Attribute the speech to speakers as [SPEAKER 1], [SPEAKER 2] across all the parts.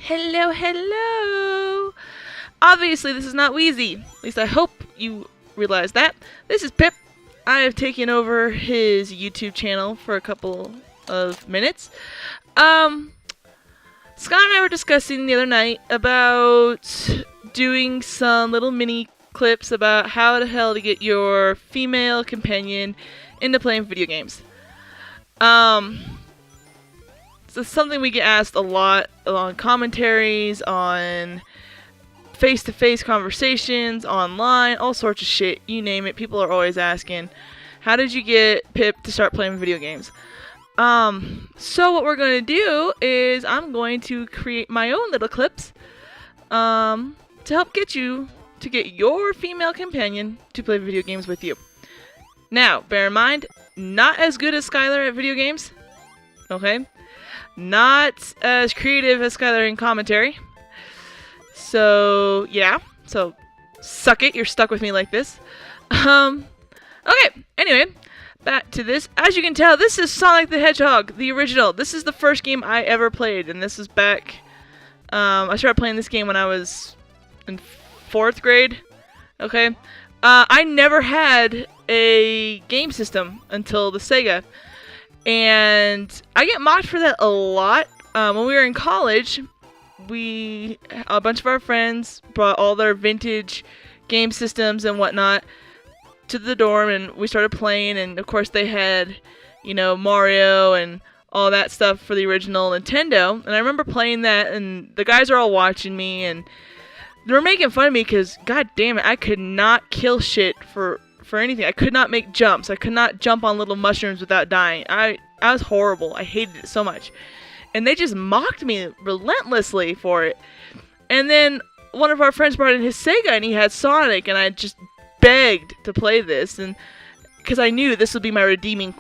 [SPEAKER 1] Hello, hello! Obviously, this is not Wheezy. At least I hope you realize that. This is Pip. I have taken over his YouTube channel for a couple of minutes. Scott and I were discussing the other night about doing some little mini clips about how the hell to get your female companion into playing video games. So it's something we get asked a lot on commentaries, on face-to-face conversations, online, all sorts of shit. You name it, people are always asking, how did you get Pip to start playing video games? So what we're going to do is I'm going to create my own little clips to help get you to get your female companion to play video games with you. Now, bear in mind, not as good as Skylar at video games, okay? Not as creative as Skylar in commentary. So, yeah. So, suck it. You're stuck with me like this. Okay. Anyway, back to this. As you can tell, this is Sonic the Hedgehog, the original. This is the first game I ever played, and this is back... I started playing this game when I was in 4th grade. Okay. I never had a game system until the Sega. And I get mocked for that a lot. When we were in college, a bunch of our friends brought all their vintage game systems and whatnot to the dorm, and we started playing, and of course they had, Mario and all that stuff for the original Nintendo, and I remember playing that, and the guys are all watching me, and they were making fun of me because, god damn it, I could not kill shit for anything. I could not make jumps. I could not jump on little mushrooms without dying. I was horrible. I hated it so much. And they just mocked me relentlessly for it. And then one of our friends brought in his Sega and he had Sonic, and I just begged to play this, and because I knew this would be my redeeming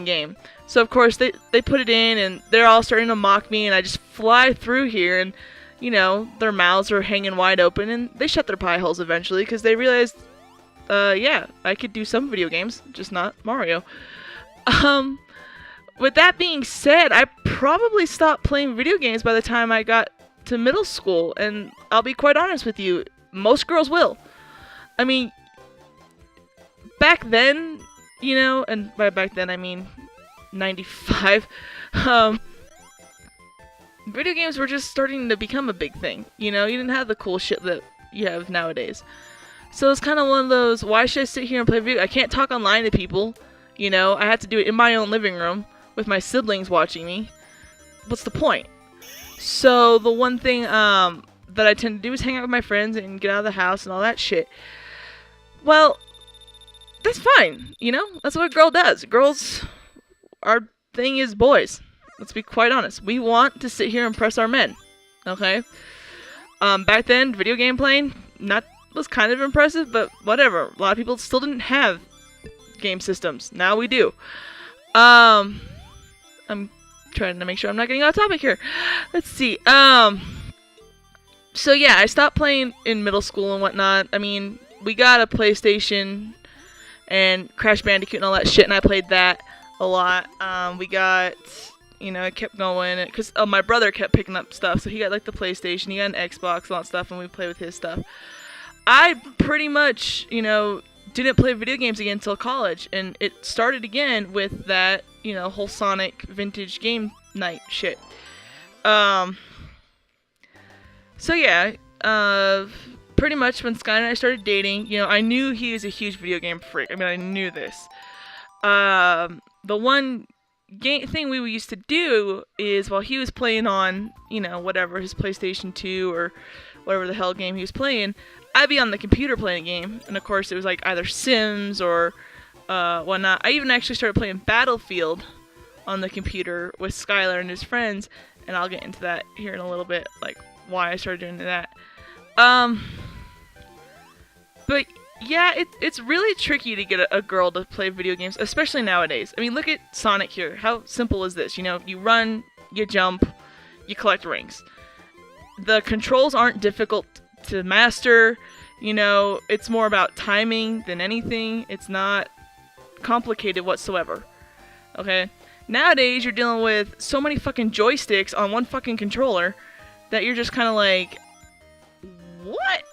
[SPEAKER 1] game. So of course they put it in, and they're all starting to mock me, and I just fly through here, and their mouths are hanging wide open, and they shut their pie holes eventually because they realized yeah, I could do some video games, just not Mario. With that being said, I probably stopped playing video games by the time I got to middle school, and I'll be quite honest with you, most girls will. I mean, back then, and by back then I mean 95, video games were just starting to become a big thing, you didn't have the cool shit that you have nowadays. So it's kind of one of those, why should I sit here and play video? I can't talk online to people, I have to do it in my own living room with my siblings watching me. What's the point? So the one thing that I tend to do is hang out with my friends and get out of the house and all that shit. Well, that's fine, that's what a girl does. Girls, our thing is boys. Let's be quite honest. We want to sit here and impress our men, okay? Back then, video game playing, was kind of impressive, but whatever. A lot of people still didn't have game systems. Now we do. I'm trying to make sure I'm not getting off topic here. Let's see. So yeah, I stopped playing in middle school and whatnot. I mean, we got a PlayStation and Crash Bandicoot and all that shit, and I played that a lot. We got, it kept going, because my brother kept picking up stuff, so he got like the PlayStation, he got an Xbox, all that stuff, and we played with his stuff. I pretty much, didn't play video games again until college, and it started again with that, whole Sonic vintage game night shit. So yeah, pretty much when Sky and I started dating, I knew he was a huge video game freak. I mean, I knew this. The one thing we used to do is, while he was playing on, whatever, his PlayStation 2 or whatever the hell game he was playing, I'd be on the computer playing a game, and of course it was like either Sims or whatnot. I even actually started playing Battlefield on the computer with Skylar and his friends, and I'll get into that here in a little bit, like why I started doing that. But yeah, it's really tricky to get a girl to play video games, especially nowadays. I mean, look at Sonic here. How simple is this? You run, you jump, you collect rings. The controls aren't difficult to master, it's more about timing than anything. It's not complicated whatsoever, okay? Nowadays, you're dealing with so many fucking joysticks on one fucking controller that you're just kind of like, what?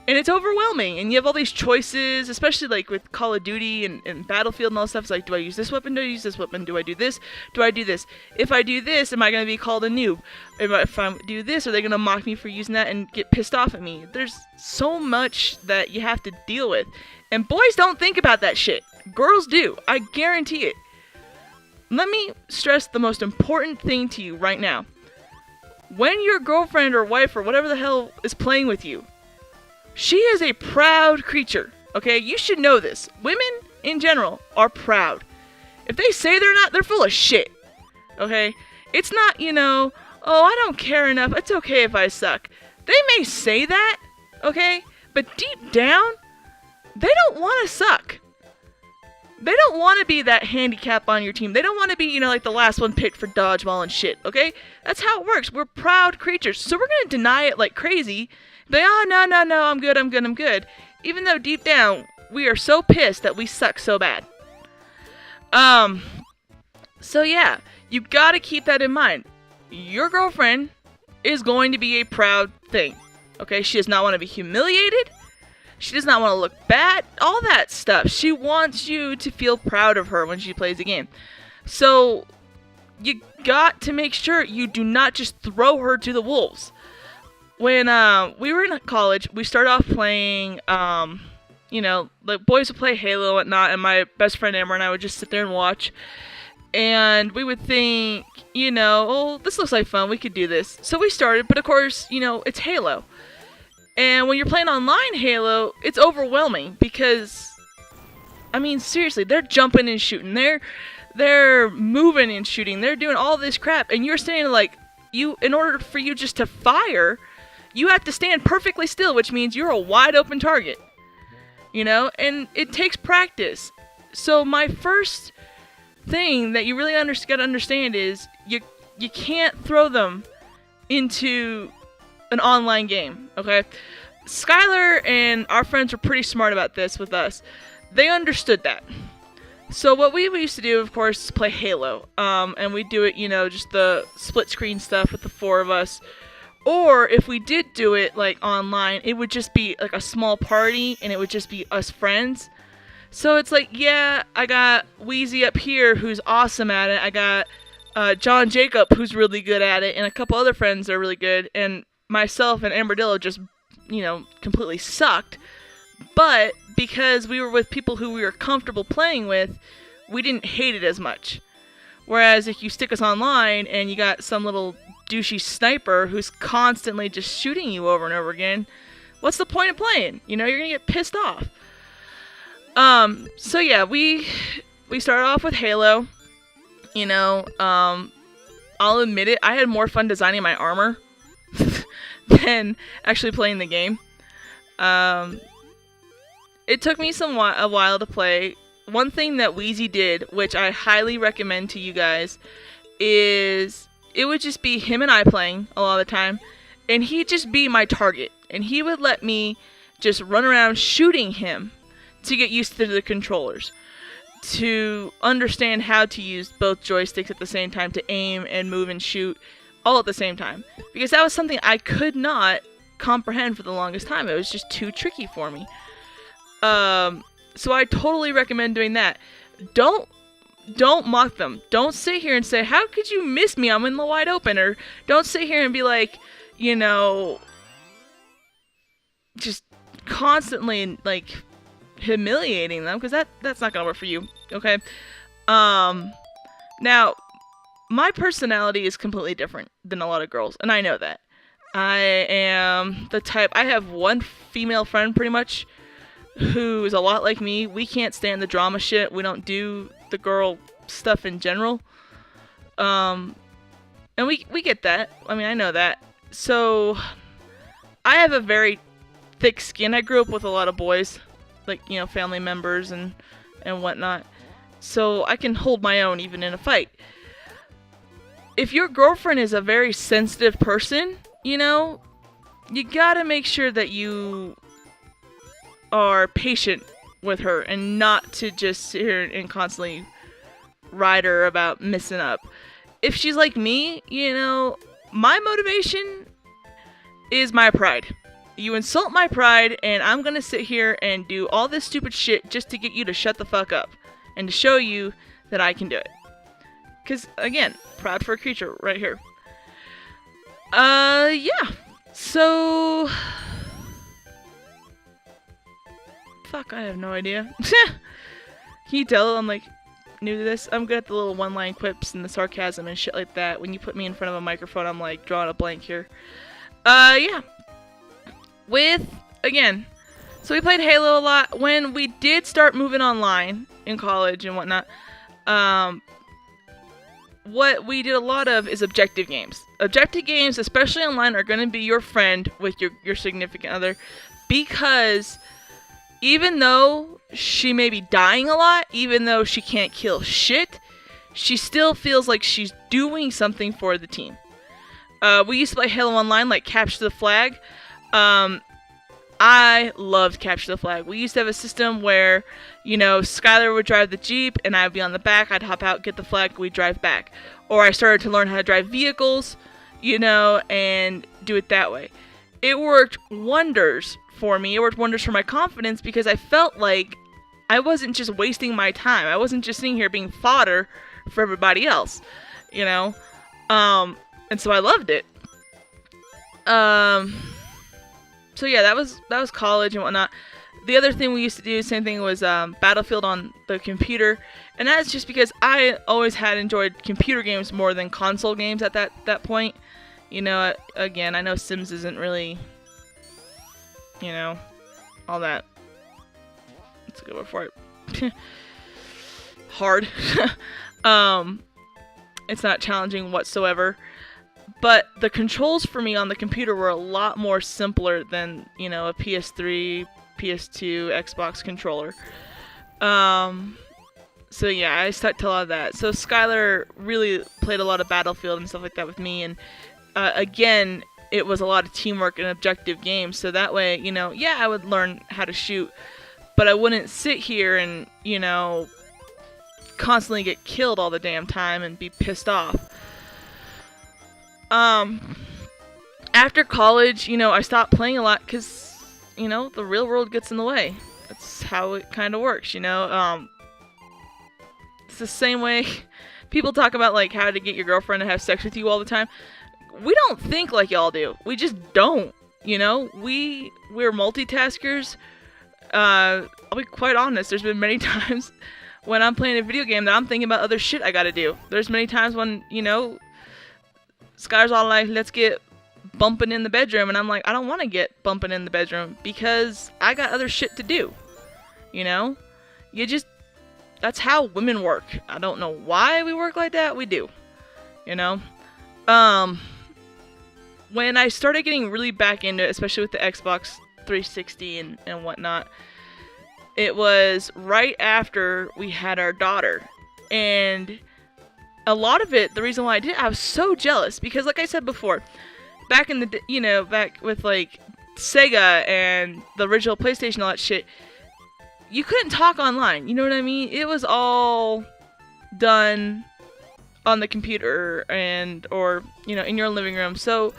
[SPEAKER 1] And it's overwhelming, and you have all these choices, especially like with Call of Duty and Battlefield and all that stuff. It's like, do I use this weapon? Do I use this weapon? Do I do this? Do I do this? If I do this, am I going to be called a noob? If I do this, are they going to mock me for using that and get pissed off at me? There's so much that you have to deal with. And boys don't think about that shit. Girls do. I guarantee it. Let me stress the most important thing to you right now. When your girlfriend or wife or whatever the hell is playing with you, she is a proud creature, okay? You should know this. Women, in general, are proud. If they say they're not, they're full of shit, okay? It's not, oh, I don't care enough. It's okay if I suck. They may say that, okay? But deep down, they don't want to suck. They don't want to be that handicap on your team. They don't want to be, like the last one picked for dodgeball and shit, okay? That's how it works. We're proud creatures. So we're going to deny it like crazy. They, no, I'm good. Even though deep down, we are so pissed that we suck so bad. So yeah, you gotta keep that in mind. Your girlfriend is going to be a proud thing, okay? She does not want to be humiliated. She does not want to look bad. All that stuff. She wants you to feel proud of her when she plays a game. So, you got to make sure you do not just throw her to the wolves. When we were in college, we started off playing, the boys would play Halo and whatnot, and my best friend Amber and I would just sit there and watch. And we would think, oh, this looks like fun, we could do this. So we started, but of course, it's Halo. And when you're playing online Halo, it's overwhelming because, seriously, they're jumping and shooting. They're moving and shooting. They're doing all this crap. And you're standing in order for you just to fire, you have to stand perfectly still, which means you're a wide open target. And it takes practice. So my first thing that you really got to understand is you can't throw them into an online game, okay? Skylar and our friends were pretty smart about this with us. They understood that. So what we used to do, of course, is play Halo. And we do it, just the split screen stuff with the four of us. Or if we did do it online, it would just be a small party and it would just be us friends. So it's I got Wheezy up here who's awesome at it. I got John Jacob who's really good at it, and a couple other friends that are really good, and myself and Amberdillo just, completely sucked. But because we were with people who we were comfortable playing with, we didn't hate it as much. Whereas if you stick us online and you got some little douchey sniper who's constantly just shooting you over and over again, what's the point of playing? You're gonna get pissed off. So yeah, we started off with Halo. I'll admit it, I had more fun designing my armor than actually playing the game. It took me a while to play. One thing that Wheezy did, which I highly recommend to you guys, is it would just be him and I playing a lot of the time, and he'd just be my target, and he would let me just run around shooting him to get used to the controllers, to understand how to use both joysticks at the same time, to aim and move and shoot all at the same time, because that was something I could not comprehend for the longest time. It was just too tricky for me. So I totally recommend doing that. Don't mock them. Don't sit here and say, how could you miss me? I'm in the wide open. Or don't sit here and be just constantly humiliating them, because that's not gonna work for you. Okay. Now, my personality is completely different than a lot of girls, and I know that. I am the type, I have one female friend pretty much who is a lot like me. We can't stand the drama shit. We don't do the girl stuff in general. And we get that. I know that. So, I have a very thick skin. I grew up with a lot of boys, family members and whatnot. So, I can hold my own even in a fight. If your girlfriend is a very sensitive person, you gotta make sure that you are patient with her and not to just sit here and constantly ride her about messing up. If she's like me, my motivation is my pride. You insult my pride, and I'm gonna sit here and do all this stupid shit just to get you to shut the fuck up. And to show you that I can do it. Because, again, proud for a creature right here. Yeah. So... Fuck, I have no idea. Can you tell I'm, like, new to this? I'm good at the little one-line quips and the sarcasm and shit like that. When you put me in front of a microphone, I'm, like, drawing a blank here. Yeah. Again, so we played Halo a lot. When we did start moving online in college and whatnot, what we did a lot of is objective games. Objective games, especially online, are going to be your friend with your significant other, because even though she may be dying a lot, even though she can't kill shit, she still feels like she's doing something for the team. We used to play Halo Online, like Capture the Flag. I loved Capture the Flag. We used to have a system where, you know, Skylar would drive the Jeep, and I'd be on the back, I'd hop out, get the flag, we'd drive back. Or I started to learn how to drive vehicles, you know, and do it that way. It worked wonders for me. It worked wonders for my confidence, because I felt like I wasn't just wasting my time. I wasn't just sitting here being fodder for everybody else, you know? And so I loved it. So yeah, that was college and whatnot. The other thing we used to do, same thing, was Battlefield on the computer. And that's just because I always had enjoyed computer games more than console games at that point. You know, again, I know Sims isn't really, you know, all that. That's a good word for it. Hard. It's not challenging whatsoever. But the controls for me on the computer were a lot more simpler than, you know, a PS3, PS2, Xbox controller. So yeah, I stuck to a lot of that. So Skylar really played a lot of Battlefield and stuff like that with me, and again, it was a lot of teamwork and objective games. So that way, you know, yeah, I would learn how to shoot, but I wouldn't sit here and, you know, constantly get killed all the damn time and be pissed off. After college, you know, I stopped playing a lot because, you know, the real world gets in the way. That's how it kind of works, you know. It's the same way people talk about, like, how to get your girlfriend to have sex with you all the time. We don't think like y'all do. We just don't, you know. We're multitaskers. I'll be quite honest. There's been many times when I'm playing a video game that I'm thinking about other shit I gotta do. There's many times when, you know, Skylar's all like, let's get bumping in the bedroom. And I'm like, I don't want to get bumping in the bedroom because I got other shit to do. You know? That's how women work. I don't know why we work like that. We do. You know? When I started getting really back into it, especially with the Xbox 360 and whatnot, it was right after we had our daughter. And a lot of it, the reason why I did it, I was so jealous because, like I said before, back in the, you know, back with like Sega and the original PlayStation, all that shit, you couldn't talk online. You know what I mean? It was all done on the computer or you know, in your living room. So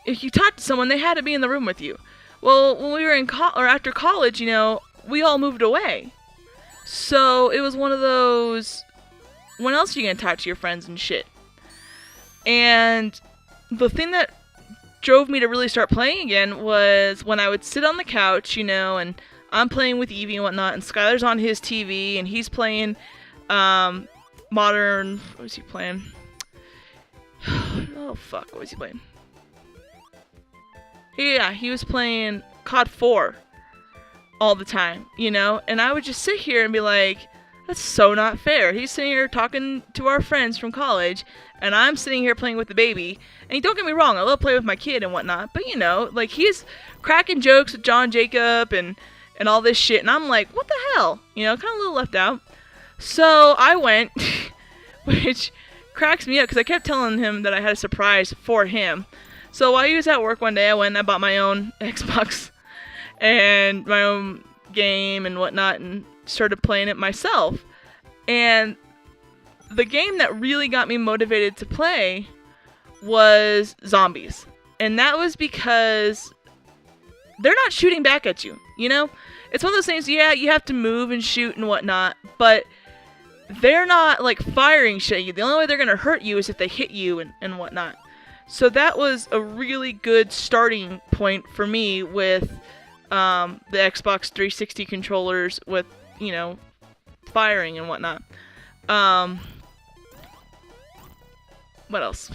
[SPEAKER 1] if you talked to someone, they had to be in the room with you. Well, when we were after college, you know, we all moved away. So it was one of those, when else are you going to talk to your friends and shit? And the thing that drove me to really start playing again was when I would sit on the couch, you know, and I'm playing with Evie and whatnot, and Skylar's on his TV, and he's playing modern... What was he playing? Oh, fuck. What was he playing? Yeah, he was playing COD 4 all the time, you know? And I would just sit here and be like, that's so not fair. He's sitting here talking to our friends from college, and I'm sitting here playing with the baby. And don't get me wrong, I love playing with my kid and whatnot, but, you know, like, he's cracking jokes with John Jacob and all this shit, and I'm like, what the hell? You know, kind of a little left out. So I went, which cracks me up, because I kept telling him that I had a surprise for him. So while he was at work one day, I went and I bought my own Xbox and my own game and whatnot, and started playing it myself. And the game that really got me motivated to play was zombies. And that was because they're not shooting back at you, you know? It's one of those things, yeah, you have to move and shoot and whatnot, but they're not, like, firing shit at you. The only way they're going to hurt you is if they hit you and whatnot. So that was a really good starting point for me with the Xbox 360 controllers with, you know, firing and whatnot. What else?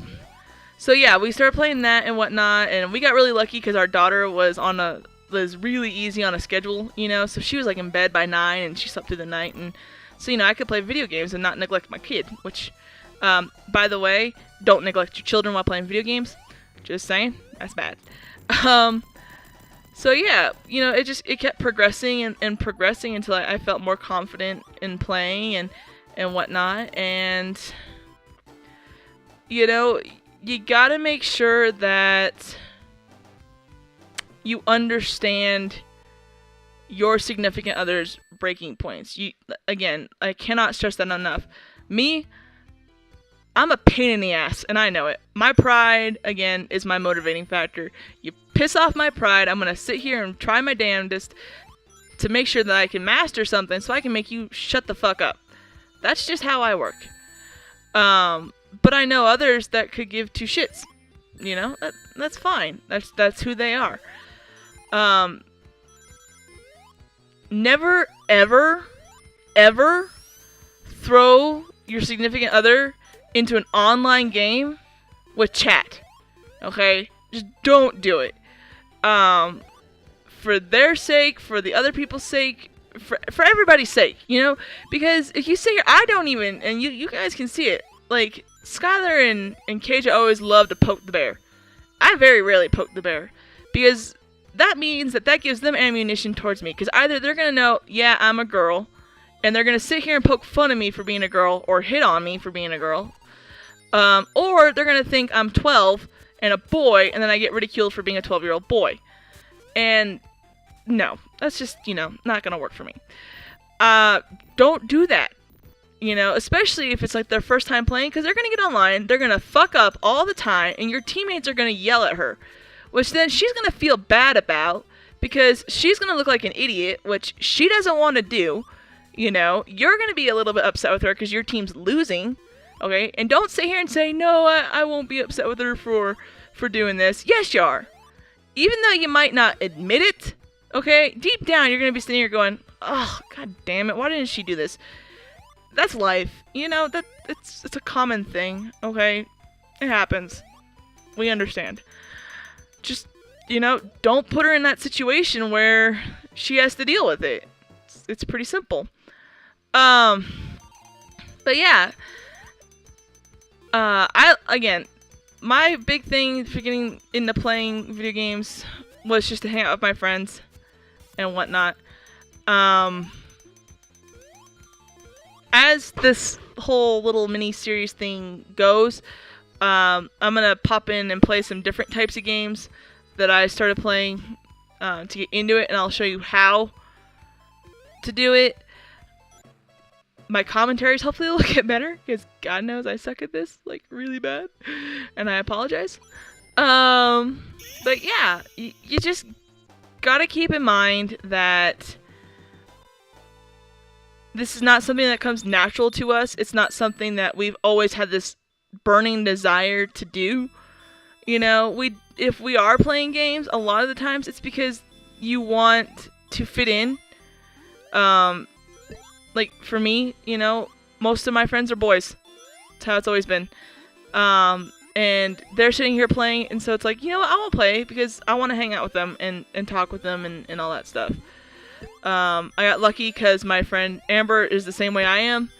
[SPEAKER 1] So yeah, we started playing that and whatnot, and we got really lucky because our daughter was really easy on a schedule, you know, so she was like in bed by 9 and she slept through the night, and so, you know, I could play video games and not neglect my kid, which, by the way, don't neglect your children while playing video games. Just saying, that's bad. So yeah, you know, it kept progressing and progressing until I felt more confident in playing and whatnot, and, you know, you gotta make sure that you understand your significant other's breaking points. Again, I cannot stress that enough. Me, I'm a pain in the ass, and I know it. My pride, again, is my motivating factor. You piss off my pride, I'm gonna sit here and try my damnedest to make sure that I can master something so I can make you shut the fuck up. That's just how I work. But I know others that could give two shits. You know, that's fine. That's who they are. Never, ever, ever throw your significant other into an online game with chat. Okay? Just don't do it. For their sake, for the other people's sake, for everybody's sake, you know? Because if you sit here, I don't even, and you guys can see it, like, Skylar and KJ always love to poke the bear. I very rarely poke the bear. Because that means that gives them ammunition towards me. Because either they're going to know, yeah, I'm a girl, and they're going to sit here and poke fun of me for being a girl, or hit on me for being a girl. Or they're going to think I'm 12 and a boy, and then I get ridiculed for being a 12-year-old boy. And no, that's just, you know, not going to work for me. Don't do that. You know, especially if it's like their first time playing, because they're going to get online, they're going to fuck up all the time, and your teammates are going to yell at her, which then she's going to feel bad about, because she's going to look like an idiot, which she doesn't want to do. You know, you're going to be a little bit upset with her because your team's losing, okay? And don't sit here and say, no, I won't be upset with her for doing this. Yes, you are. Even though you might not admit it, okay? Deep down, you're going to be sitting here going, oh, god damn it, why didn't she do this? That's life, you know, it's a common thing, okay? It happens. We understand. Just, you know, don't put her in that situation where she has to deal with it. It's pretty simple. But yeah. My big thing for getting into playing video games was just to hang out with my friends and whatnot. As this whole little mini-series thing goes, I'm gonna pop in and play some different types of games that I started playing to get into it, and I'll show you how to do it. My commentaries hopefully will get better, because God knows I suck at this, like, really bad, and I apologize. But yeah, you just gotta keep in mind that this is not something that comes natural to us. It's not something that we've always had this burning desire to do. You know, if we are playing games, a lot of the times it's because you want to fit in. Like, for me, you know, most of my friends are boys. That's how it's always been. And they're sitting here playing, and so it's like, you know what, I won't play because I want to hang out with them and talk with them and all that stuff. I got lucky because my friend Amber is the same way I am,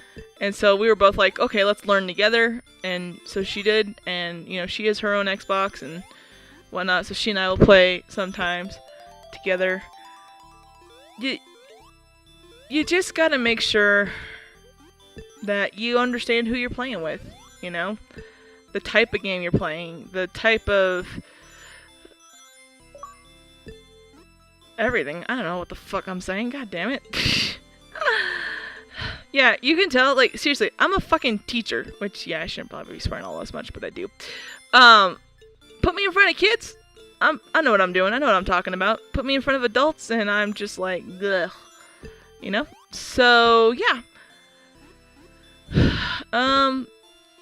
[SPEAKER 1] and so we were both like, okay, let's learn together, and so she did, and, you know, she has her own Xbox and whatnot, so she and I will play sometimes together. You just gotta make sure that you understand who you're playing with, you know? The type of game you're playing, the type of everything. I don't know what the fuck I'm saying. God damn it. Yeah, you can tell, like, seriously, I'm a fucking teacher, which, yeah, I shouldn't probably be swearing all this much, but I do. Put me in front of kids. I know what I'm doing. I know what I'm talking about. Put me in front of adults, and I'm just like, ugh. You know? So, yeah.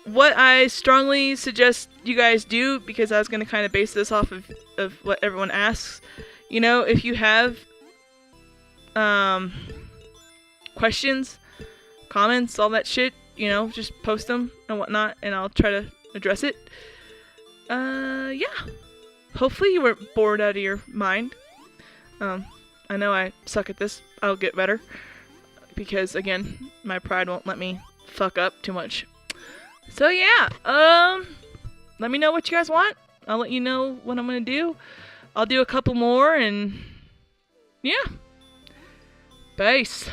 [SPEAKER 1] What I strongly suggest you guys do, because I was going to kind of base this off of what everyone asks, you know, if you have questions, comments, all that shit, you know, just post them and whatnot, and I'll try to address it. Yeah. Hopefully you weren't bored out of your mind. I know I suck at this. I'll get better. Because, again, my pride won't let me fuck up too much. So, yeah. Let me know what you guys want. I'll let you know what I'm gonna do. I'll do a couple more, and yeah. Peace.